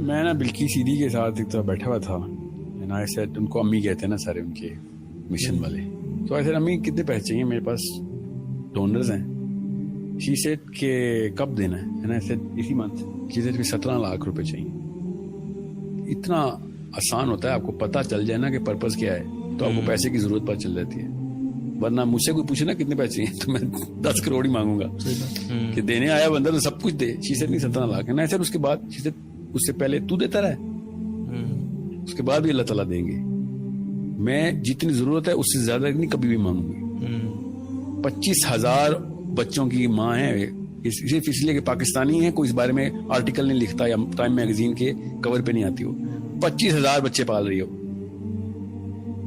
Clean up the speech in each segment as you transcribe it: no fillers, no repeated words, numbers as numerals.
میں نا بلکی سیدھی کے ساتھ ایک طرح بیٹھا ہوا تھا. ان کو امی کہتے ہیں نا سارے ان کے مشن والے. تو ایسے امی کتنے پیسے چاہیے, میرے پاس ڈونرز ہیں. شی سیڈ کہ کب دینا ہے نا, ایسے اسی منتھ. شی سیڈ کہ 17 لاکھ روپے چاہیے. اتنا آسان ہوتا ہے, آپ کو پتہ چل جائے نا کہ پرپز کیا ہے تو آپ کو پیسے کی ضرورت پتہ چل جاتی ہے. ورنہ مجھ سے کوئی پوچھے نا کتنے پیسے ہیں تو میں 10 کروڑ ہی مانگوں گا کہ دینے آیا بندہ تو سب کچھ دے. شی سیڈ نہیں 17 لاکھ ہے نا سر. اس کے بعد شی سیڈ اس سے پہلے تو دیتا رہے, اس کے بعد بھی اللہ تعالیٰ دیں گے. میں جتنی ضرورت ہے اس سے زیادہ نہیں کبھی بھی مانگوں گی. 25,000 بچوں کی ماں ہے, صرف اس لیے کہ پاکستانی ہیں, کوئی اس بارے میں آرٹیکل نہیں لکھتا یا ٹائم میگزین کے کور پہ نہیں آتی ہو. 25,000 بچے پال رہی ہو.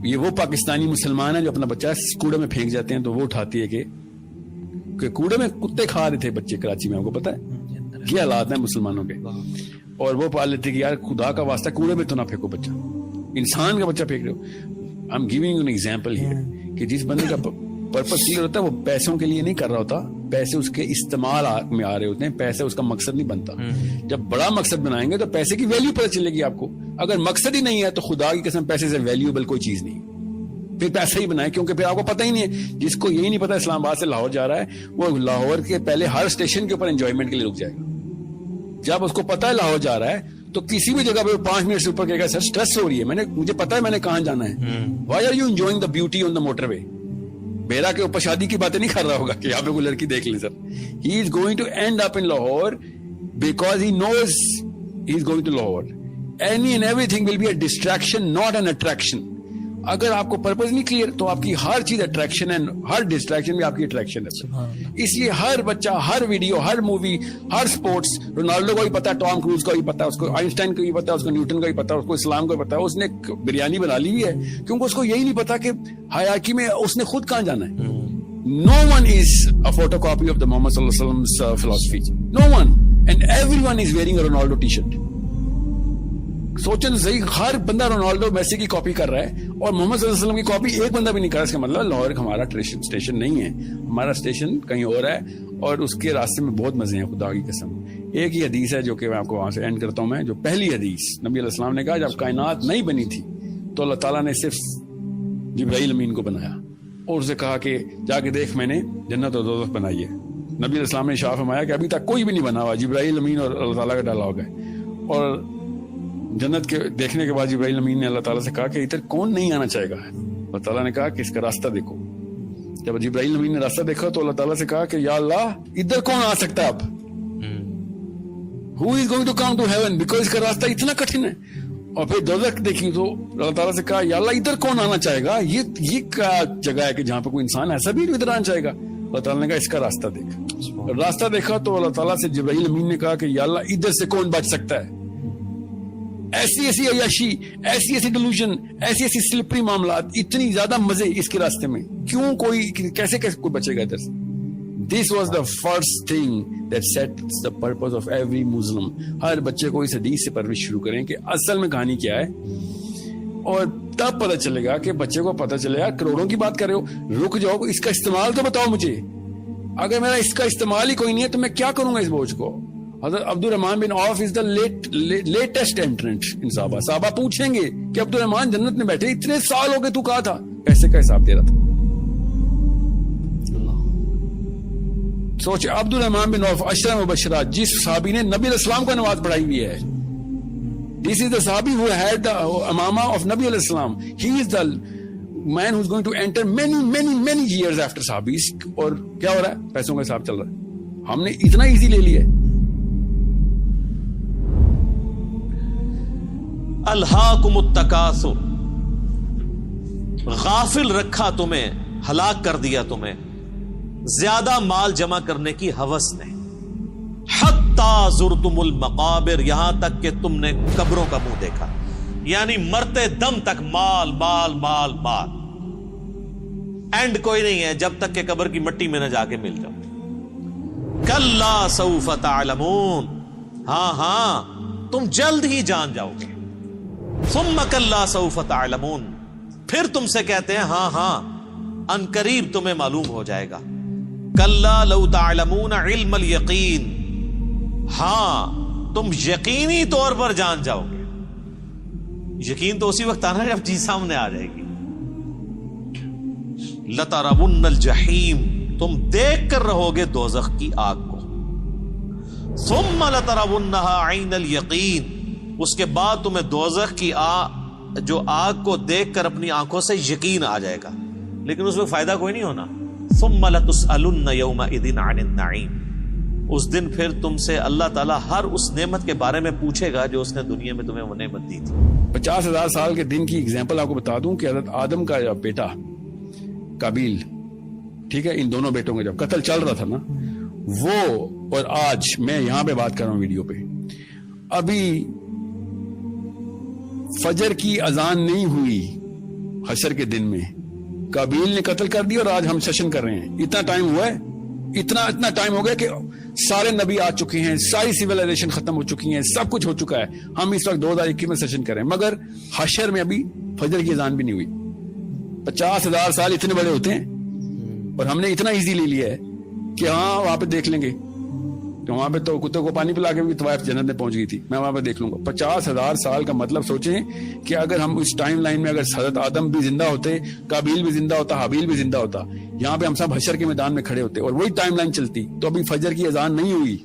یہ وہ پاکستانی مسلمان ہیں جو اپنا بچہ کوڑے میں پھینک جاتے ہیں تو وہ اٹھاتی ہے کہ کوڑے میں کتے کھا رہے تھے بچے کراچی میں, آپ کو پتا ہے کیا حالات ہیں مسلمانوں کے. اور وہ پال لیتے کہ یار خدا کا واسطہ کوڑے میں تو نہ پھینکو بچہ, انسان کا بچہ پھینک رہے ہو. I am giving an example here کہ جس بندے کا پرپس کلیئر ہوتا ہے وہ پیسوں کے لیے نہیں کر رہا ہوتا, پیسے اس کے استعمال میں آ رہے ہوتے ہیں. پیسے اس کا مقصد نہیں بنتا. جب بڑا مقصد بنائیں گے تو پیسے کی ویلیو پتہ چلے گی آپ کو. اگر مقصد ہی نہیں ہے تو خدا کی قسم پیسے سے ویلیوبل کوئی چیز نہیں. پھر پیسہ ہی بنائے, کیونکہ پھر آپ کو پتہ ہی نہیں ہے. جس کو یہی نہیں پتا اسلام آباد سے لاہور جا رہا ہے وہ لاہور کے پہلے ہر اسٹیشن کے اوپر انجوائمنٹ کے لیے رک جائے گا. جب اس کو پتا ہے لاہور جا رہا ہے تو کسی بھی جگہ پہ 5 منٹ سے اوپر کہے گا سر اسٹریس ہو رہی ہے, مجھے پتا ہے میں نے کہاں جانا ہے. Why are you enjoying the beauty on the motorway. بیرا کے اوپر شادی کی باتیں نہیں کر رہا ہوگا کہ یہاں پہ کوئی لڑکی دیکھ لیں سر. He is going to end up in Lahore because he knows he is going to Lahore. Any and everything will be a distraction not an attraction. اگر آپ کو پرپز نہیں کلیئر تو آپ کی ہر چیز اٹریکشن ہے, ہر ڈسٹریکشن بھی آپ کی اٹریکشن ہے. اس لیے ہر بچہ, ہر ویڈیو, ہر مووی, ہر سپورٹس, رونالڈو کو بھی پتا ہے, ٹام کروز کو بھی پتا ہے, اس کو آئنسٹائن کو بھی پتا ہے, اس کو نیوٹن کو بھی پتا ہے, اس کو اسلام کو بھی پتا ہے. اس نے بریانی بنا لی ہے کیونکہ اس کو یہی نہیں پتا کہ حیاکی میں اس نے خود کہاں جانا ہے. No one is a photocopy of the Muhammad sallallahu alaihi wasallam's philosophy. No one, and everyone is wearing a Ronaldo t-shirt. سوچیں تو صحیح, ہر بندہ رونالڈو میسی کی کاپی کر رہا ہے اور محمد صلی اللہ علیہ وسلم کی کاپی ایک بندہ بھی نہیں کر رہا. اس کا مطلب لاہور ہمارا اسٹیشن نہیں ہے, ہمارا اسٹیشن کہیں اور ہے اور اس کے راستے میں بہت مزے ہیں خدا کی قسم. ایک ہی حدیث ہے جو کہ میں آپ کو وہاں سے اینڈ کرتا ہوں. میں جو پہلی حدیث نبی علیہ السلام نے کہا جب کائنات نہیں بنی تھی تو اللہ تعالیٰ نے صرف جبرائیل امین کو بنایا اور اسے کہا کہ جا کے دیکھ میں نے جنت اور دوزخ بنائی ہے. نبی علیہ السلام نے ارشاد فرمایا کہ ابھی تک کوئی بھی نہیں بنا ہوا, جبرائیل امین اور اللہ تعالیٰ کا ڈالا ہوگا. اور جنت کے دیکھنے کے بعد جبرائیل امین نے اللہ تعالیٰ سے کہا کہ ادھر کون نہیں آنا چاہے گا. اللہ تعالیٰ نے کہا کہ اس کا راستہ دیکھو. جب جبرائیل امین نے راستہ دیکھا تو اللہ تعالیٰ سے کہا کہ یا اللہ ادھر کون آ سکتا ہے اب, who is going to come to heaven, because اس کا راستہ اتنا کٹھن ہے. اور پھر دوزخ دیکھی تو اللہ تعالیٰ سے کہا یا اللہ ادھر کون آنا چاہے گا, یہ کیا جگہ ہے کہ جہاں پہ کوئی انسان ایسا بھی ادھر آنا چاہے گا. اللہ تعالیٰ نے کہا اس کا راستہ دیکھ. راستہ دیکھا تو اللہ تعالیٰ سے جبرائیل امین نے کہا کہ یا اللہ ادھر سے کون بچ سکتا ہے. ایسی ایسی عیاشی, ایسی ایسی ڈیلوژن, ایسی ایسی سلپری معاملات, اتنی زیادہ مزے اس کے راستے میں, کیوں کوئی کیسے کوئی بچے گا ادھر سے. This was the first thing that sets the purpose of every Muslim. ہر بچے کو اس حدیث سے پرورش شروع کریں کہ اصل میں کہانی کیا ہے, اور تب پتہ چلے گا کہ بچے کو پتہ چلے گا. کروڑوں کی بات کر رہے ہو, رک جاؤ, اس کا استعمال تو بتاؤ مجھے. اگر میرا اس کا استعمال ہی کوئی نہیں ہے تو میں کیا کروں گا اس بوجھ کو. حضرت عبد الرحمن بن عوف از دا لیٹسٹ انٹرنٹ ان صحابہ. صحابہ پوچھیں گے کہ عبد الرحمن جنت میں بیٹھے, اتنے سال ہو گئے تو کہا تھا, پیسے کا حساب دے رہا تھا. سوچ, عبد الرحمن بن عوف عشرہ مبشرہ, جس صحابی نے نبی علیہ السلام کو نماز پڑھائی ہوئی ہے. This is the صحابی who had the Imama of نبی علیہ السلام. He is the man who is going to enter many years after صحابیز. اور کیا ہو رہا ہے, پیسوں کا حساب چل رہا ہے. ہم نے اتنا ایزی لے لیا ہے. الہاکم التکاثر, غافل رکھا تمہیں, ہلاک کر دیا تمہیں زیادہ مال جمع کرنے کی ہوس نے. حتی زرتم المقابر, یہاں تک کہ تم نے قبروں کا منہ دیکھا. یعنی مرتے دم تک مال مال مال مال, اینڈ کوئی نہیں ہے جب تک کہ قبر کی مٹی میں نہ جا کے مل جاؤ. کلا سوف تعلمون, ہاں تم جلد ہی جان جاؤ گے. ثم کلا سوف تعلمون, پھر تم سے کہتے ہیں ہاں ان قریب تمہیں معلوم ہو جائے گا. کلا لو تعلمون علم الیقین, ہاں تم یقینی طور پر جان جاؤ گے. یقین تو اسی وقت آنا جب چیز سامنے آ جائے گی. لَتَرَوُنَّ الْجَحِيمَ, تم دیکھ کر رہو گے دوزخ کی آگ کو. ثُمَّ لَتَرَوُنَّهَا عَيْنَ الْيَقِينَ, اس کے بعد تمہیں دوزخ کی جو آگ کو دیکھ کر اپنی آنکھوں سے یقین آ جائے گا, لیکن اس میں فائدہ کوئی نہیں ہونا. ثُمَّ لَتُسْأَلُنَّ يَوْمَئِذٍ عَنِ النَّعِيمِ, اس دن پھر تم سے اللہ تعالیٰ ہر اس نعمت کے بارے میں پوچھے گا جو اس نے دنیا میں تمہیں وہ نعمت دی تھی. 50,000 سال کے دن کی اگزامپل آپ کو بتا دوں کہ حضرت آدم کا بیٹا قابیل, ٹھیک ہے, ان دونوں بیٹوں کا جب قتل چل رہا تھا نا, وہ اور آج میں یہاں پہ بات کر رہا ہوں ویڈیو پہ, ابھی فجر کی اذان نہیں ہوئی حشر کے دن میں, قابیل نے قتل کر دیا, اور آج ہم سیشن کر رہے ہیں. اتنا ٹائم ہوا ہے, اتنا ٹائم ہو گیا کہ سارے نبی آ چکے ہیں, ساری سیولائزیشن ختم ہو چکی ہیں, سب کچھ ہو چکا ہے. ہم اس وقت 2021 میں سیشن کر رہے ہیں, مگر حشر میں ابھی فجر کی اذان بھی نہیں ہوئی. 50,000 سال اتنے بڑے ہوتے ہیں, اور ہم نے اتنا ایزی لے لیا ہے کہ ہاں وہاں پہ دیکھ لیں گے, تو وہاں پہ تو کتوں کو پانی پلا کے بھی طوائف جنت میں پہنچ گئی تھی, میں وہاں پہ دیکھ لوں گا. 50,000 سال کا مطلب سوچیں کہ اگر ہم اس ٹائم لائن میں اگر حضرت آدم بھی زندہ ہوتے, قابیل بھی زندہ ہوتا, حابیل بھی زندہ ہوتا, یہاں پہ ہم سب حشر کے میدان میں کھڑے ہوتے, اور وہی ٹائم لائن چلتی, تو ابھی فجر کی اذان نہیں ہوئی,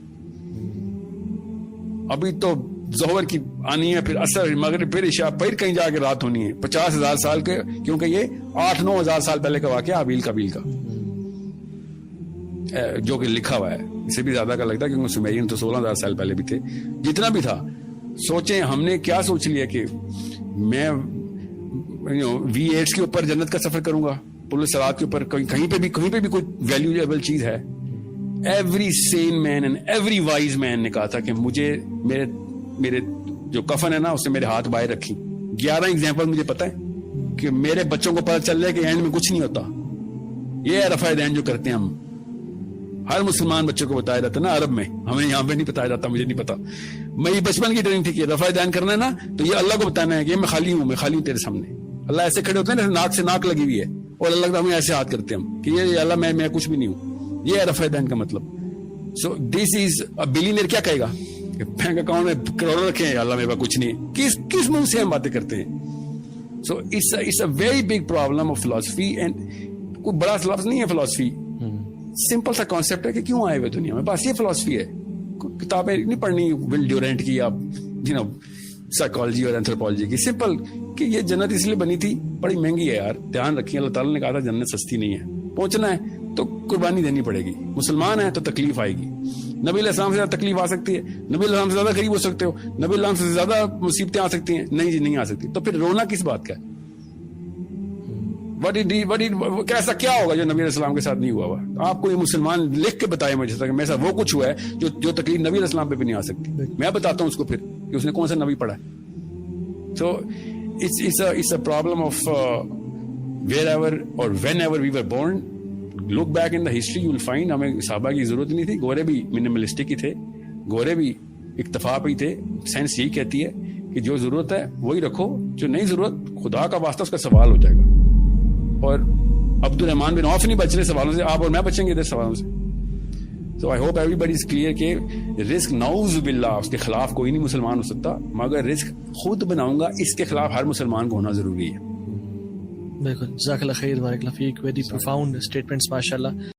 ابھی تو ظہر کی آنی ہے, پھر عصر, مغرب, پھر عشاء, پھر کہیں جا کے رات ہونی ہے. 50,000 سال کے, کیونکہ یہ 8-9 ہزار سال پہلے کا واقعہ حابیل قابیل کا, جو کہ لکھا ہوا ہے. اس سے بھی زیادہ کا لگتا ہے کیونکہ سمیرین تو 16,000 سال پہلے بھی تھے. جتنا بھی تھا, سوچیں ہم نے کیا سوچ لیا کہ میں V8 کے اوپر جنت کا سفر کروں گا, پل صراط کے اوپر, کہیں پہ بھی کوئی ویلیویبل چیز ہے. Every sane man and every wise man نے کہا تھا کہ مجھے میرے جو کفن ہے نا اس سے میرے ہاتھ باہر رکھی. 11 ایگزامپل مجھے پتا ہے کہ میرے بچوں کو پتا چل رہا ہے کہ اینڈ میں کچھ نہیں ہوتا. یہ ہے رفع دین جو کرتے ہیں ہم, ہر مسلمان بچوں کو بتایا جاتا ہے نا عرب میں, ہمیں یہاں پہ نہیں بتایا جاتا, مجھے نہیں پتا. میری بچپن کی ٹریننگ تھی کہ رفع دین کرنا ہے نا تو یہ اللہ کو بتانا ہے کہ میں خالی ہوں تیرے سامنے. اللہ ایسے کھڑے ہوتے ہیں نا, ناک سے ناک لگی ہوئی ہے, اور اللہ کا ہمیں ایسے ہاتھ کرتے ہیں ہم کہ یہ اللہ میں کچھ بھی نہیں ہوں. یہ ہے رفع دین کا مطلب. سو دس از بلینئر کیا کہے گا, بینک اکاؤنٹ میں کروڑوں رکھے ہیں, اللہ میرے پاس کچھ نہیں ہے, کس منہ سے ہم باتیں کرتے ہیں. So it's a very big problem of philosophy, and کوئی بڑا لفظ نہیں ہے فلاسفی, سمپل سا کانسیپٹ ہے کہ کیوں آئے ہوئے دنیا میں, بس یہ فلاسفی ہے. کتابیں نہیں پڑھنی ول ڈیورنٹ کی یا سائیکالوجی اور اینتھروپولوجی کی, سمپل کہ یہ جنت اس لیے بنی تھی, بڑی مہنگی ہے یار, دھیان رکھیں. اللہ تعالیٰ نے کہا تھا جنت سستی نہیں ہے, پہنچنا ہے تو قربانی دینی پڑے گی. مسلمان ہے تو تکلیف آئے گی. نبی علیہ السلام سے زیادہ تکلیف آ سکتی ہے, نبی علیہ السلام سے زیادہ قریب ہو سکتے ہو, نبی علیہ السلام سے زیادہ مصیبتیں آ سکتی ہیں, نہیں جی نہیں آ سکتی. تو پھر رونا کس بات کا ہے؟ ایسا کیا ہوگا جو نبی علیہ السلام کے ساتھ نہیں ہوا ہوا؟ آپ کو یہ مسلمان لکھ کے بتائے مجھے کہ میرے ساتھ وہ کچھ ہوا ہے جو تکلیف نبی علیہ السلام پہ بھی نہیں آ سکتی. میں بتاتا ہوں اس کو پھر کہ اس نے کون سا نبی پڑھا ہے. سو it's a problem of wherever or whenever we were born. Look back in the history, you will find ہمیں صحابہ کی ضرورت نہیں تھی. گورے بھی منیملسٹک ہی تھے, گورے بھی اکتفا پہ ہی تھے. سائنس یہی کہتی ہے کہ جو ضرورت ہے وہی رکھو, جو نہیں ضرورت خدا کا واسطہ اس کا سوال ہو جائے گا. اور عبد الرحمان بن عوف نہیں بچ رہے سوالوں سے, آپ اور میں بچیں گے ادھر سوالوں سے. So I hope everybody is clear کہ رزق نعوذ باللہ اس کے خلاف کوئی نہیں مسلمان ہو سکتا, مگر رزق خود بناؤں گا اس کے خلاف ہر مسلمان کو ہونا ضروری ہے. بالکل, جزاک اللہ خیر, بارک اللہ فیک, ویری پروفاؤنڈ اسٹیٹمنٹس ماشاء اللہ.